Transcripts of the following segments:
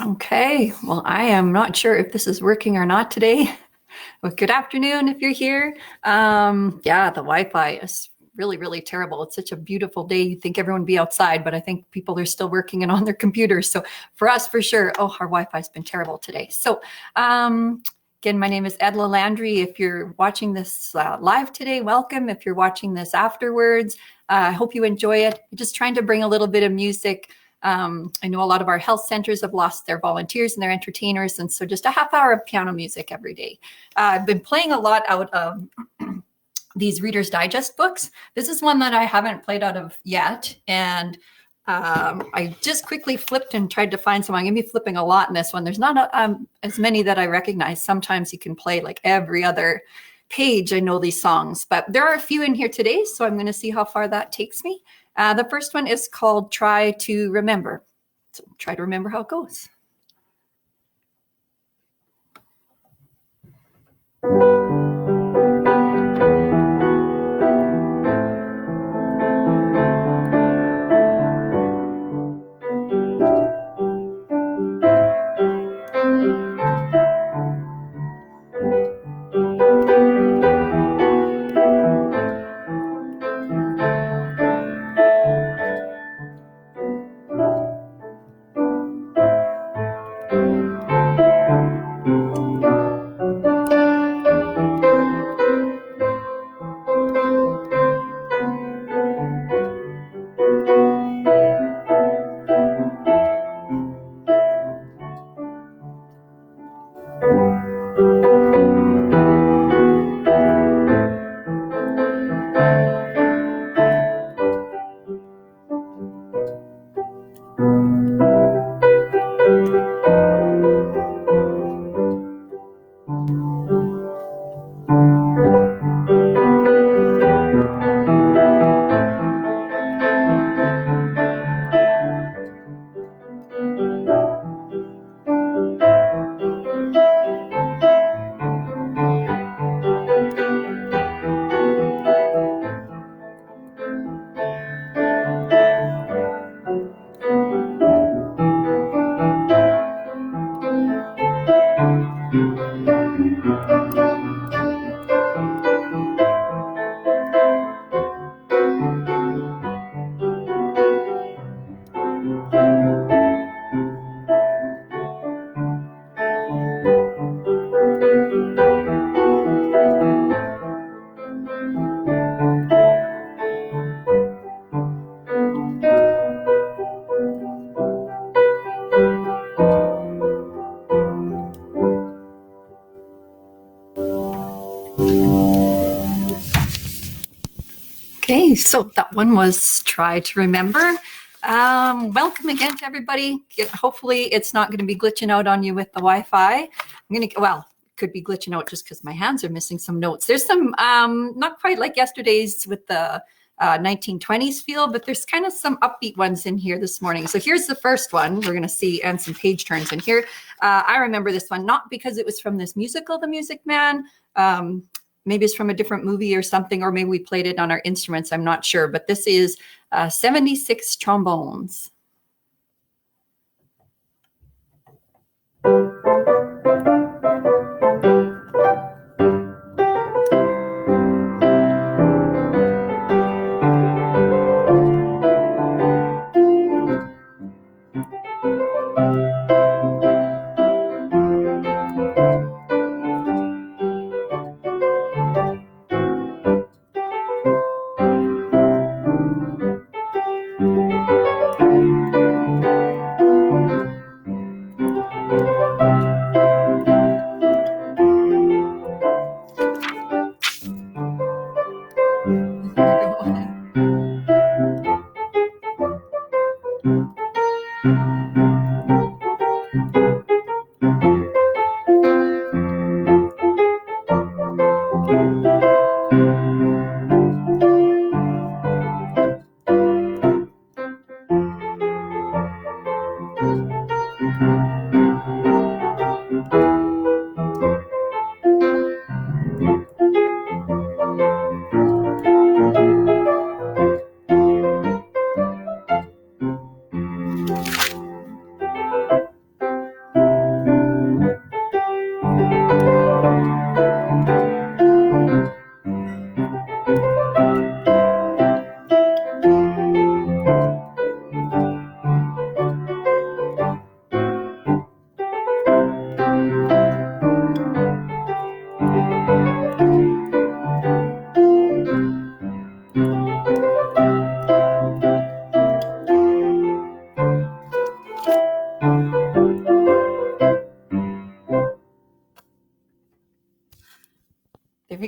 Okay, well, I am not sure if this is working or not today. Well, good afternoon if you're here. Yeah, the Wi-Fi is really terrible. It's such a beautiful day. You'd think everyone would be outside, but I think people are still working and on their computers. So for us, for sure, our Wi-Fi's been terrible today. So again, my name is Edla Landry. If you're watching this live today, welcome. If you're watching this afterwards, I hope you enjoy it. I'm just trying to bring a little bit of music. I know a lot of our health centers have lost their volunteers and their entertainers, and so just a half hour of piano music every day. I've been playing a lot out of these Reader's Digest books. This is one that I haven't played out of yet, and I just quickly flipped and tried to find some. I'm going to be flipping a lot in this one. There's not as many that I recognize. Sometimes you can play like every other page. I know these songs, but there are a few in here today, so I'm going to see how far that takes me. The first one is called Try to Remember. So try to remember how it goes. Okay, so that one was Try to Remember. Welcome again to everybody. Hopefully it's not going to be glitching out on you with the Wi-Fi. It could be glitching out just because my hands are missing some notes. There's some, not quite like yesterday's with the 1920s feel, but there's kind of some upbeat ones in here this morning. So here's the first one we're going to see, and some page turns in here. I remember this one, not because it was from this musical, The Music Man. Maybe it's from a different movie or something, or maybe we played it on our instruments. I'm not sure, but this is 76 Trombones.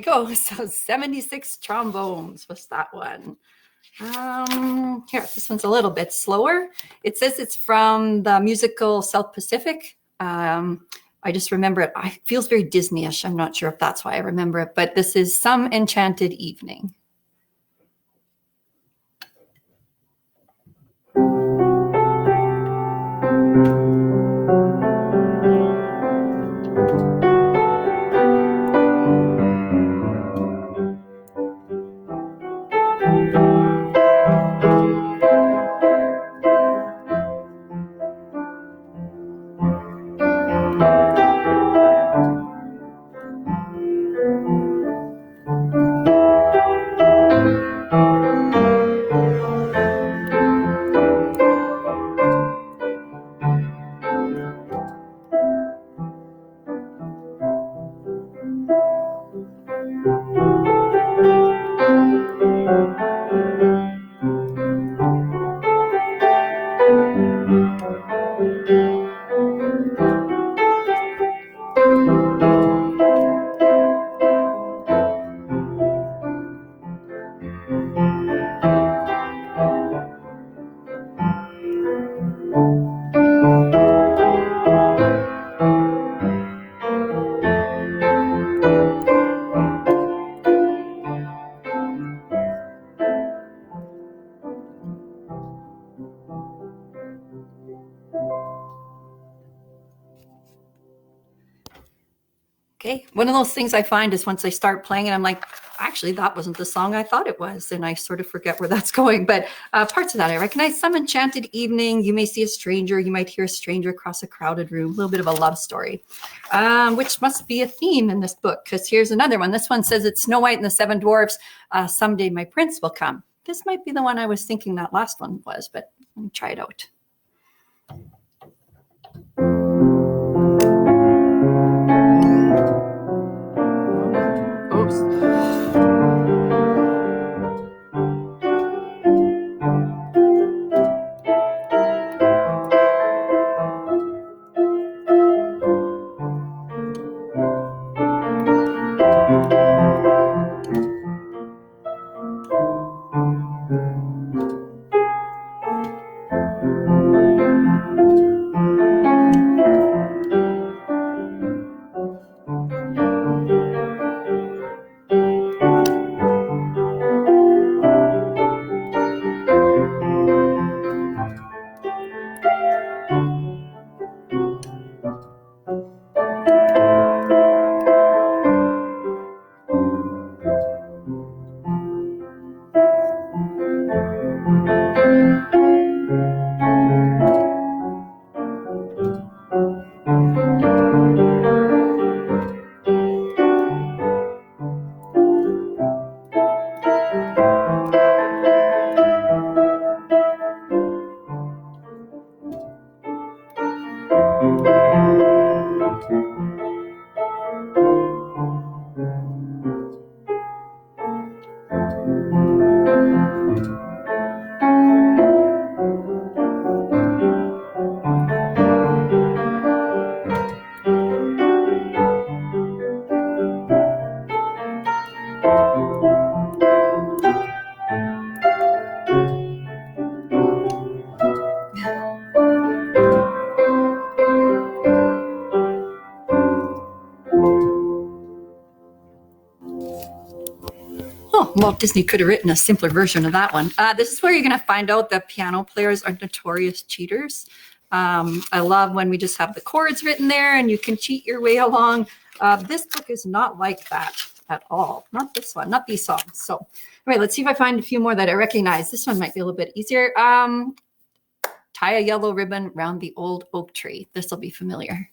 we go. So 76 trombones was that one. Here, this one's a little bit slower. It says it's from the musical South Pacific. I just remember it. It feels very Disney-ish. I'm not sure if that's why I remember it, but this is Some Enchanted Evening. Okay, one of those things I find is once I start playing it, I'm like, actually, that wasn't the song I thought it was. And I sort of forget where that's going. But parts of that I recognize. Some Enchanted Evening, You May See a Stranger, You Might Hear a Stranger Across a Crowded Room, a little bit of a love story, which must be a theme in this book, because here's another one. This one says it's Snow White and the Seven Dwarfs, Someday My Prince Will Come. This might be the one I was thinking that last one was, but let me try it out. Oh, Walt Disney could have written a simpler version of that one. This is where you're going to find out that piano players are notorious cheaters. I love when we just have the chords written there and you can cheat your way along. This book is not like that at all. Not this one, not these songs. So anyway, let's see if I find a few more that I recognize. This one might be a little bit easier. Tie a yellow ribbon round the old oak tree. This will be familiar.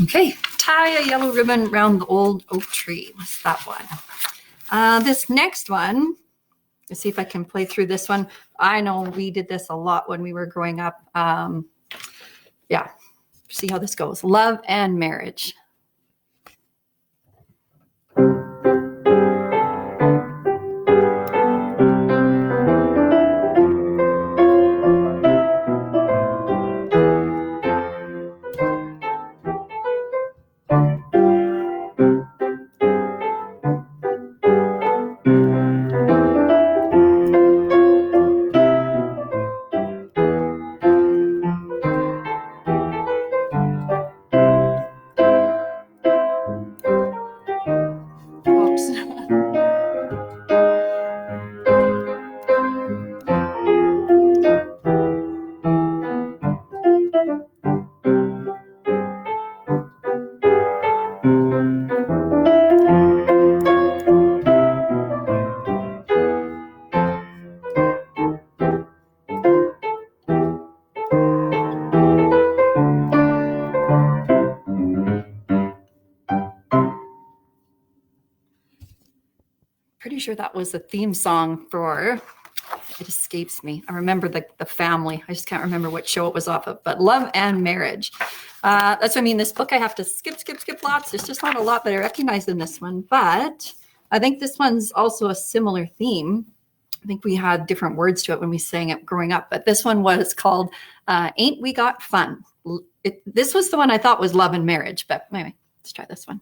Okay, tie a yellow ribbon around the old oak tree. What's that one? This next one, let's see if I can play through this one. I know we did this a lot when we were growing up. Yeah, see how this goes. Love and marriage. Pretty sure that was the theme song for, it escapes me. I remember the family. I just can't remember what show it was off of, but Love and Marriage. That's what I mean. This book, I have to skip lots. There's just not a lot that I recognize in this one, but I think this one's also a similar theme. I think we had different words to it when we sang it growing up, but this one was called Ain't We Got Fun? This was the one I thought was Love and Marriage, but anyway, let's try this one.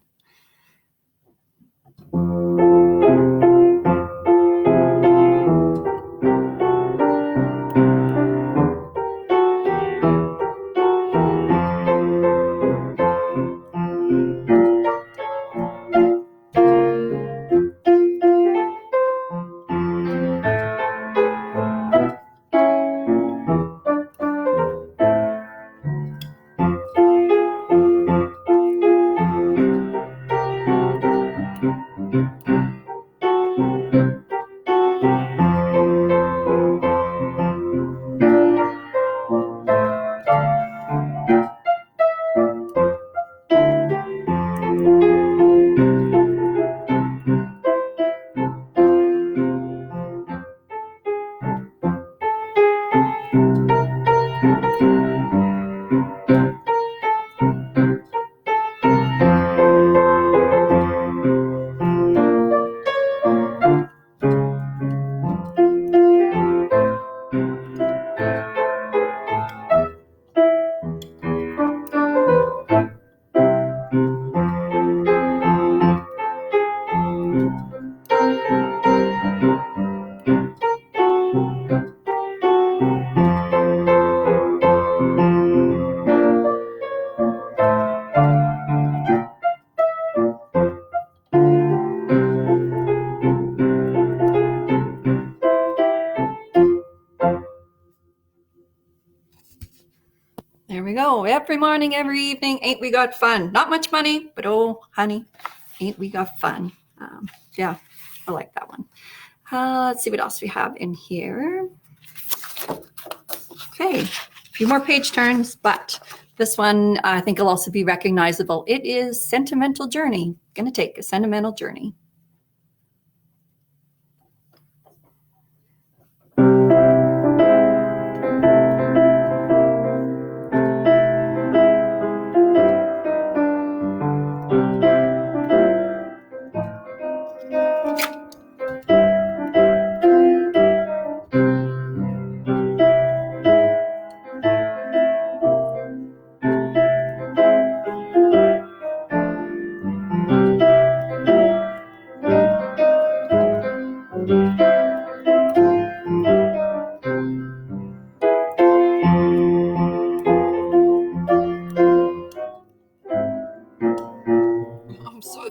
go. Every morning, every evening, ain't we got fun? Not much money, but oh, honey, ain't we got fun? Yeah, I like that one. Let's see what else we have in here. Okay, a few more page turns, but this one I think will also be recognizable. It is Sentimental Journey. Gonna take a sentimental journey. I'm so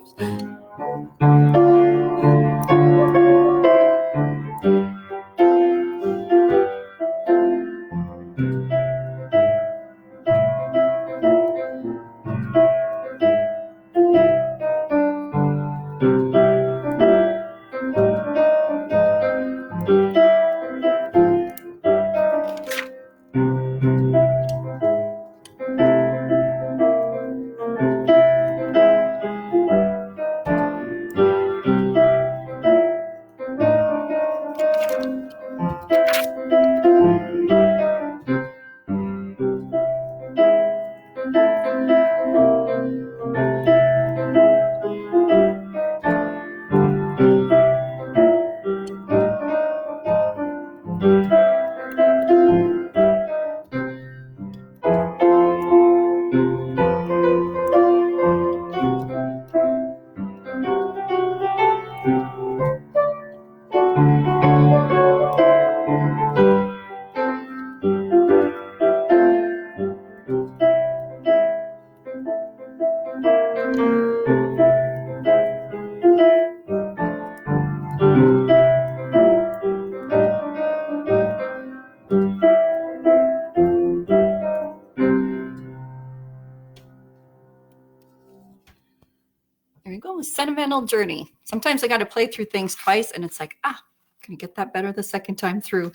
There you go, Sentimental Journey. Sometimes I got to play through things twice and it's like, can I get that better the second time through?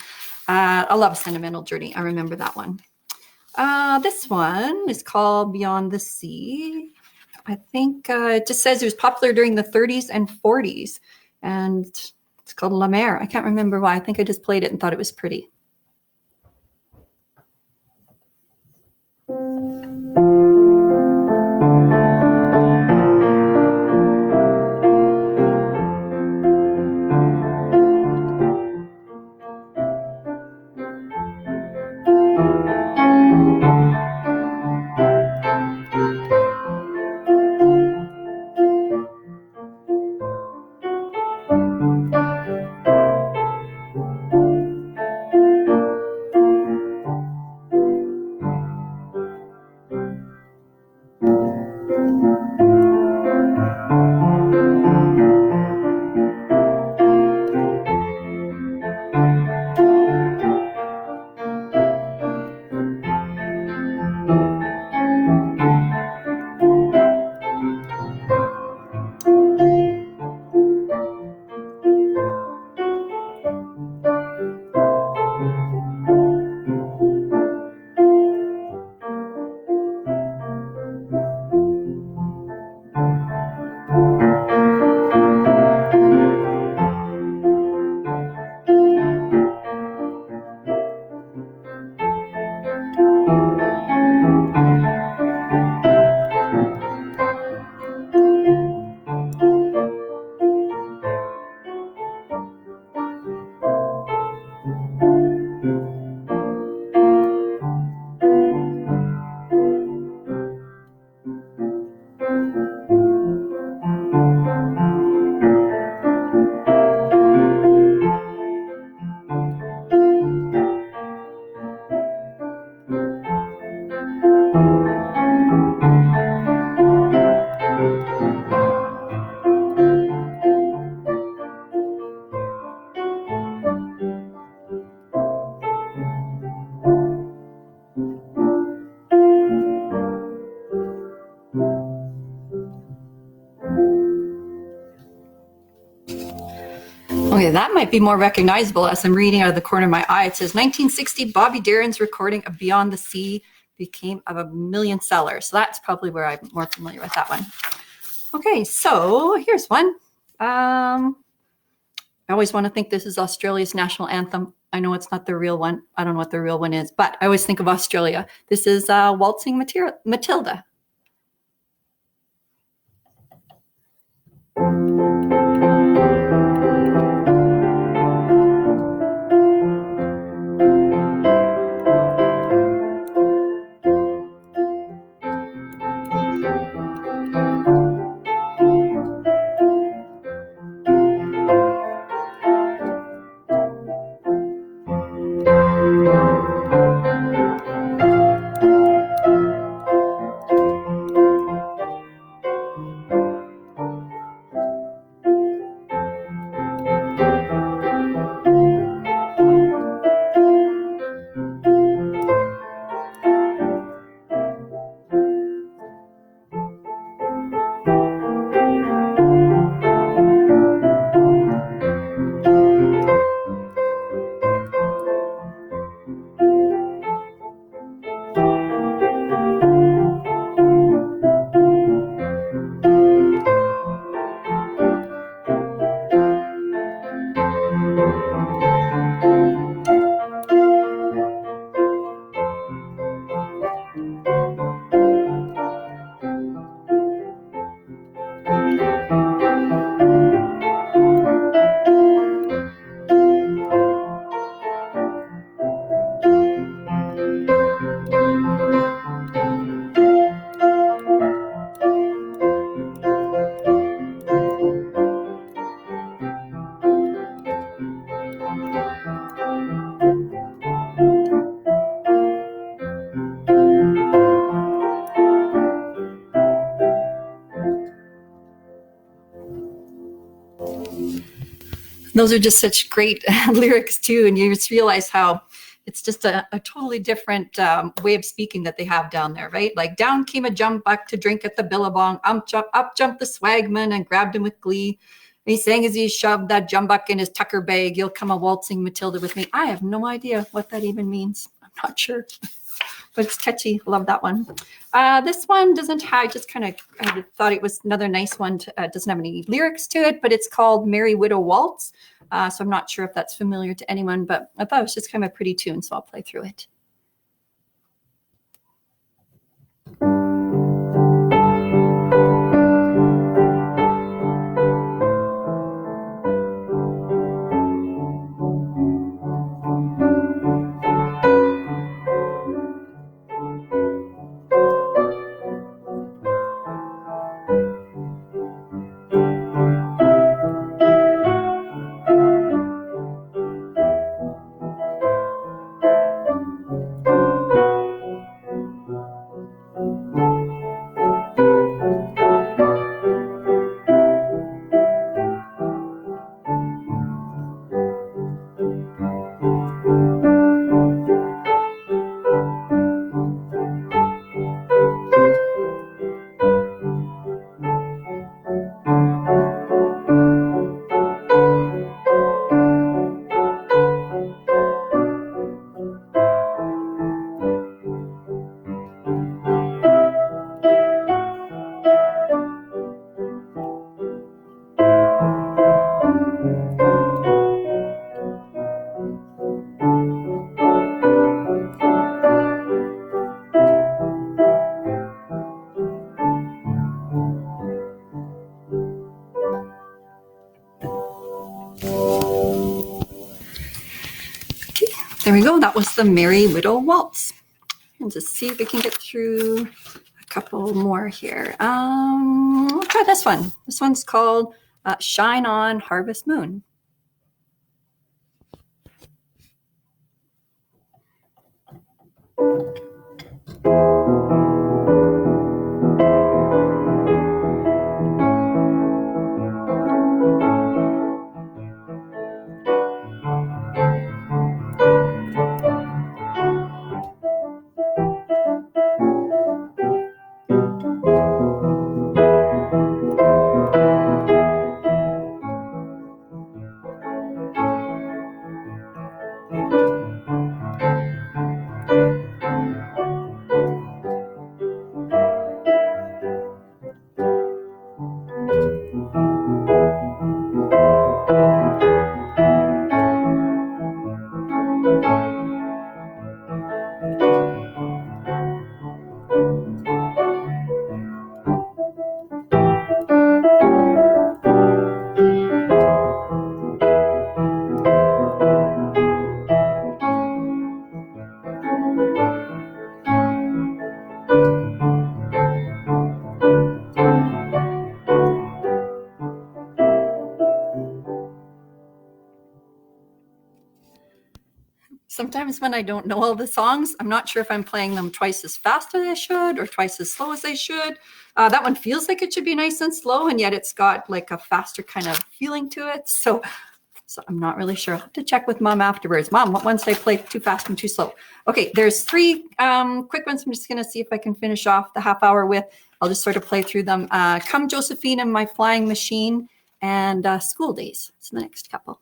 I love Sentimental Journey. I remember that one. This one is called Beyond the Sea. I think it just says it was popular during the 30s and 40s. And it's called La Mer. I can't remember why. I think I just played it and thought it was pretty. Okay, that might be more recognizable as I'm reading out of the corner of my eye. It says 1960, Bobby Darin's recording of Beyond the Sea became a million seller. So that's probably where I'm more familiar with that one. Okay, so here's one. I always want to think this is Australia's national anthem. I know it's not the real one. I don't know what the real one is, but I always think of Australia. This is Waltzing Matilda. Those are just such great lyrics too, and you just realize how it's just a totally different way of speaking that they have down there, right? Like, down came a jumbuck to drink at the billabong, up jumped the swagman and grabbed him with glee. And he sang as he shoved that jumbuck in his tucker bag, "You'll come a waltzing Matilda with me." I have no idea what that even means. I'm not sure, but it's catchy. Love that one. This one doesn't have, I thought it was another nice one. Doesn't have any lyrics to it, but it's called Merry Widow Waltz. So I'm not sure if that's familiar to anyone, but I thought it was just kind of a pretty tune, so I'll play through it. There we go. That was the Merry Widow Waltz. And just see if we can get through a couple more here. We'll try this one. This one's called Shine On Harvest Moon. Sometimes when I don't know all the songs, I'm not sure if I'm playing them twice as fast as I should or twice as slow as I should. That one feels like it should be nice and slow, and yet it's got like a faster kind of feeling to it. So I'm not really sure. I'll have to check with Mom afterwards. Mom, what ones did I play too fast and too slow? Okay, there's 3 quick ones. I'm just going to see if I can finish off the half hour with. I'll just sort of play through them. Come Josephine and My Flying Machine, and School Days. It's the next couple.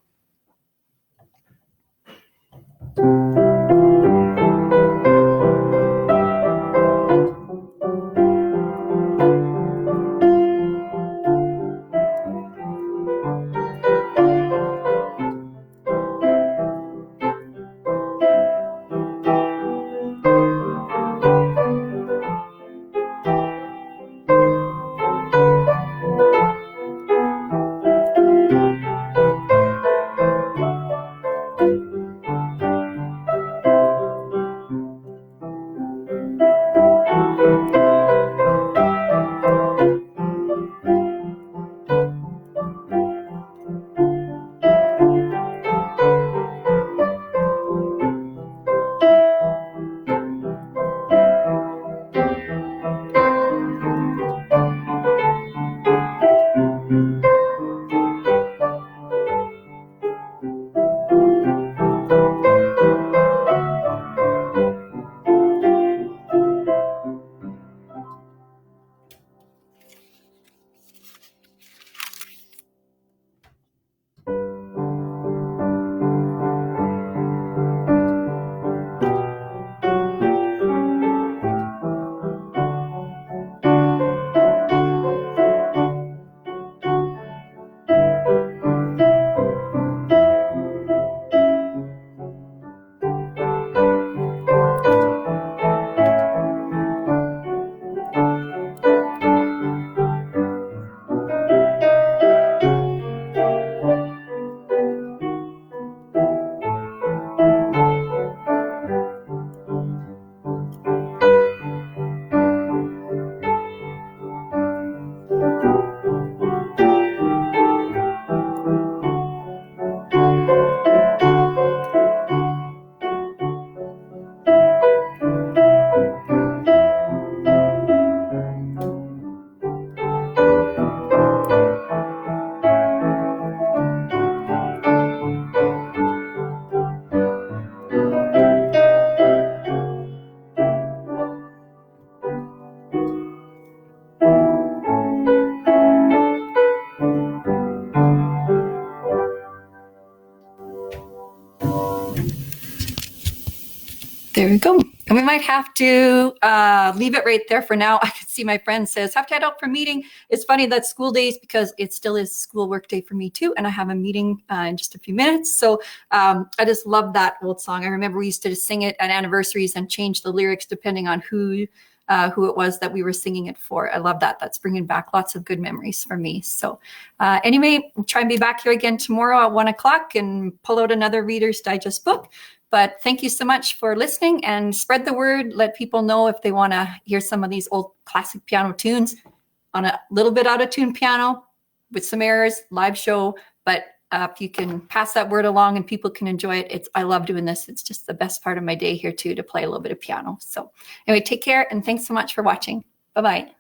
There we go. And we might have to leave it right there for now. I could see my friend says, have to head out for a meeting. It's funny that School Days, because it still is school work day for me too. And I have a meeting in just a few minutes. So I just love that old song. I remember we used to sing it at anniversaries and change the lyrics depending on who it was that we were singing it for. I love that. That's bringing back lots of good memories for me. So anyway, we'll try and be back here again tomorrow at 1 o'clock and pull out another Reader's Digest book. But thank you so much for listening, and spread the word. Let people know if they want to hear some of these old classic piano tunes on a little bit out of tune piano with some errors, live show. But if you can pass that word along and people can enjoy it, I love doing this. It's just the best part of my day here too, to play a little bit of piano. So anyway, take care, and thanks so much for watching. Bye-bye.